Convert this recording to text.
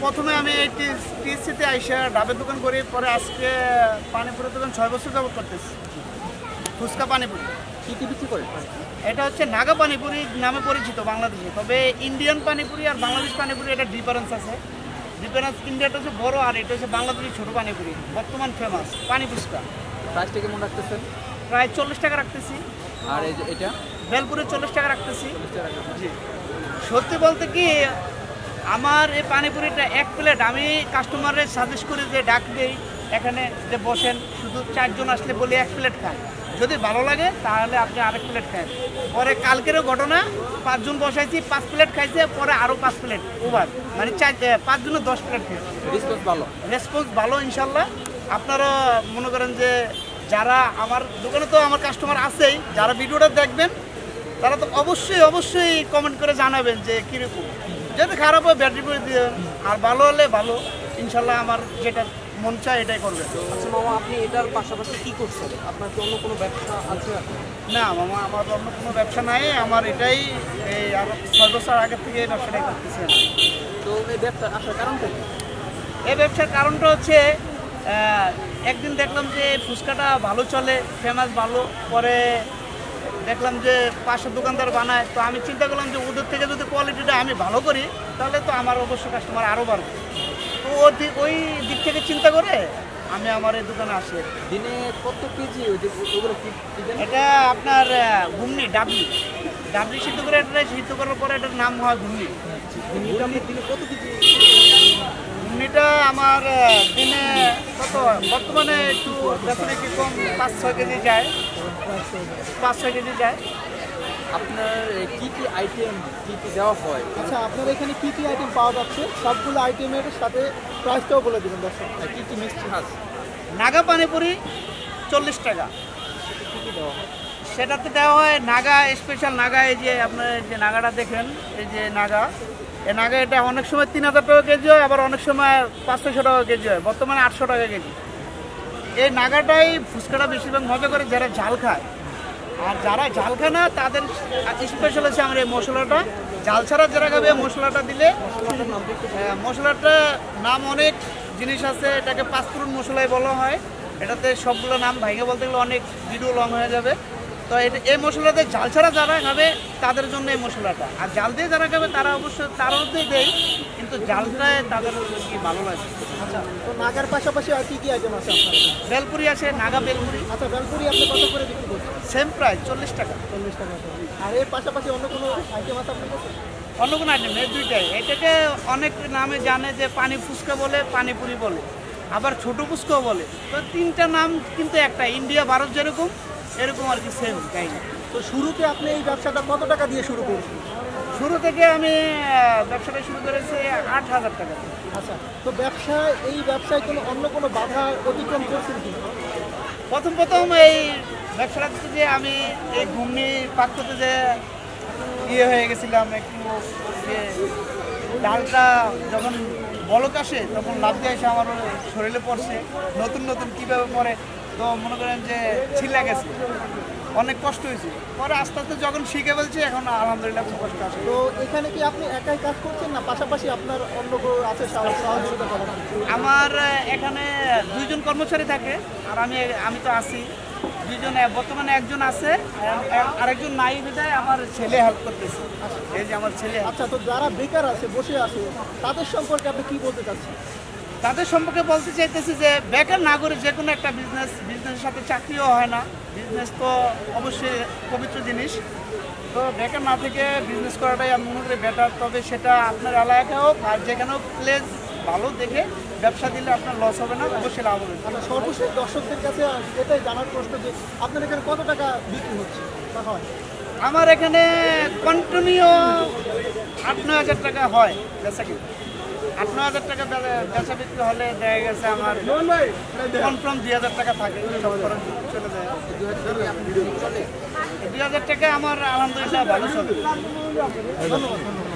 প্রথমে আমি এই টিএসসিতে আইসা ডাবের দোকান করি, পরে আজকে পানিপুরির দোকান 6 বছর যাবত করতেছি। ফুচকা পানিপুরি কী কী বিক্রি করেন? এটা হচ্ছে নাগা পানিপুরি নামে পরিচিত বাংলাদেশে, তবে ইন্ডিয়ান পানিপুরি আর বাংলাদেশ পানিপুরি এটা ডিফারেন্স আছে। ডিফারেন্স ইন্ডিয়াটা হচ্ছে বড় আর এটা হচ্ছে বাংলাদেশের ছোটো পানিপুরি, বর্তমান ফেমাস পানি ফুচকা। প্রাইসটা কেমন রাখতেছেন? প্রায় 40 টাকা রাখতেছি। আর এই যে এটা বেলপুরে 40 টাকা রাখতেছি। জি, সত্যি বলতে কি আমার এই পানিপুরিটা এক প্লেট আমি কাস্টমারের সাজেস্ট করি যে ডাক দেই এখানে যে বসেন, শুধু 4 জন আসলে বলি 1 প্লেট খান, যদি ভালো লাগে তাহলে আপনি আরেক প্লেট খান। পরে কালকেরও ঘটনা, 5 জন বসাইছি, 5 প্লেট খাইছে, পরে আরও 5 প্লেট ওভার, মানে 5 জনে 10 প্লেট খাইছে। রেসপন্স ভালো ইনশাল্লাহ। আপনারা মনে করেন যে যারা আমার দোকানে তো আমার কাস্টমার আছেই, যারা ভিডিওটা দেখবেন তারা তো অবশ্যই কমেন্ট করে জানাবেন যে কীরকম। যদি খারাপ হয় ব্যাটারি করে দিবেন, আর ভালো হলে ভালো, ইনশাল্লাহ আমার যেটা মন চায় এটাই করবেন। আচ্ছা মামা, আপনি এটার পাশাপাশি কী করছেন? আপনার কি অন্য কোনো ব্যবসা আছে? না মামা, আমার অন্য কোনো ব্যবসা নাই, আমার এটাই এই আরও 6 বছর আগের থেকে এই ব্যবসাটাই করতেছি। তো এই ব্যবসা আসার কারণটা কি? এই ব্যবসার কারণটা হচ্ছে একদিন দেখলাম যে ফুচকাটা ভালো চলে, ফেমাস ভালো, পরে দেখলাম যে পাশের দোকানদার বানায়, তো আমি চিন্তা করলাম যে ওদের থেকে যদি কোয়ালিটিটা আমি ভালো করি তাহলে তো আমার অবশ্য কাস্টমার আরও বাড়বে। তো ওই দিক থেকে চিন্তা করে আমি আমার এই দোকানে আসি। দিনে কত কেজি ওগুলো? এটা আপনার ঘুমনি ডাবলি সিদ্ধ করে, এটা সিদ্ধ করার পরে এটার নাম হয় ঘুমনি। দিনে কত কেজি? ঘুমনিটা আমার দিনে কত বর্তমানে একটু বেতনে কি কম 5-6 কেজি যায়, 5-6 কেজি যায়। আপনার কি কি আইটেম কি দেওয়া হয়? আচ্ছা, আপনার এখানে কি কি আইটেম পাওয়া যাচ্ছে? সবগুলো আইটেমের সাথে প্রাইসটাও বলে দেবেন দর্শক। কি কি মিষ্টি আছে? নাগা পানিপুরি 40 টাকা। কী কী দেওয়া হয়? সেটাতে দেওয়া হয় নাগা স্পেশাল নাগা। এই যে আপনার যে নাগাটা দেখেন, এই যে নাগা, এই নাগা এটা অনেক সময় 3000 টাকা কেজি হয়, আবার অনেক সময় 500 টাকা কেজি হয়, বর্তমানে 800 টাকা কেজি। এই নাগাটাই ফুচকাটা বেশিরভাগ মজা করে যারা ঝাল খায়, আর যারা ঝাল খায় না তাদের স্পেশাল হচ্ছে আমার এই মশলাটা। ঝাল ছাড়া যারা খাবে মশলাটা দিলে, মশলাটার নাম অনেক জিনিস আছে, এটাকে পাঁচফোড়ন মশলাই বলা হয়। এটাতে সবগুলো নাম ভাইকে বলতে গেলে অনেক ভিডিও লং হয়ে যাবে। তো এই মশলাতে ঝাল ছাড়া যারা খাবে তাদের জন্য এই মশলাটা, আর জাল দিয়ে যারা খাবে তারা অবশ্যই তারাতেই দেয়, কিন্তু জালটায় তাদের কি ভালো লাগে। আচ্ছা, তো নাগার পাশাপাশি আর কি কি আইটেম আছে আপনার? বেলপুরি আছে, নাগা বেলপুরি। আচ্ছা, বেলপুরি আপনি কত করে বিক্রি করছেন? সেম প্রাইস 40 টাকা। 40 টাকা। আর এর পাশাপাশি অন্য কোনো আইটেম আছে আপনার কাছে? অন্য কোনো আইটেম এই দুইটাই। এটাকে অনেক নামে জানে, যে পানি ফুচকা বলে, পানিপুরি বলে, আবার ছোটো ফুচকাও বলে। তো 3টা নাম কিন্তু একটা, ইন্ডিয়া ভারত যেরকম এরকম আর কি, সেম কাহিনী। তো শুরুতে আপনি এই ব্যবসাটা কত টাকা দিয়ে শুরু করছেন? শুরু থেকে আমি ব্যবসাটা শুরু করেছি 8,000 টাকা। আচ্ছা, তো এই ব্যবসায় কোনো অন্য কোনো বাধা অতিক্রম করছেন কি? প্রথম এই ব্যবসাটাতে যে আমি এই ঘুমনি পাক করতে যে হয়ে গেছিলাম একটু, যে ডালটা যখন বলক আসে তখন লাভ দিয়ে এসে আমার শরীরে পড়ছে, নতুন কীভাবে পড়ে, তো মনে করেন যে ছিলা গেছে, অনেক কষ্ট হয়েছে। পরে আস্তে আস্তে যখন শিখে ফেলছি এখন আলহামদুলিল্লাহ খুব কষ্ট আসে। তো এখানে কি আপনি একাই কাজ করছেন, না পাশাপাশি আপনার অন্য কেউ আছে সহযোগিতা করার? আমার এখানে 2 জন কর্মচারী থাকে, আর আমি তো আছি 2 জন। বর্তমানে 1 জন আছে, আরেকজন নাই, বিধায় আমার ছেলে হেল্প করতেছে। এই যে আমার ছেলে। আচ্ছা, তো যারা বেকার আছে, বসে আছে, তাদের সম্পর্কে আপনি কি বলতে চাচ্ছেন? তাদের সম্পর্কে বলতে চাইতেছি যে বেকার না করে যে কোনো একটা বিজনেসের সাথে চাকরিও হয় না। বিজনেস তো অবশ্যই পবিত্র জিনিস, তো বেকার না থেকে বিজনেস করাটাই আমি মনে করি বেটার। তবে সেটা আপনার এলাকায় হোক আর যেখানে হোক, প্লেস ভালো দেখে ব্যবসা দিলে আপনার লস হবে না, অবশ্যই লাভ হবে। আচ্ছা, সর্বশেষ দর্শকদের কাছে এটাই জানার প্রশ্ন যে আপনার এখানে কত টাকা বিক্রি হচ্ছে বা হয়? আমার এখানে কন্টিনিউ 8-9 হাজার টাকা হয় বেচা কিনা। 8-9 হাজার টাকা বেচা বিক্রি হলে দেখা গেছে আমার কনফার্ম 2,000 টাকা থাকে, চলে যায়। 2,000 টাকা আমার আলহামদুলিল্লাহ ভালো চলে। ধন্যবাদ।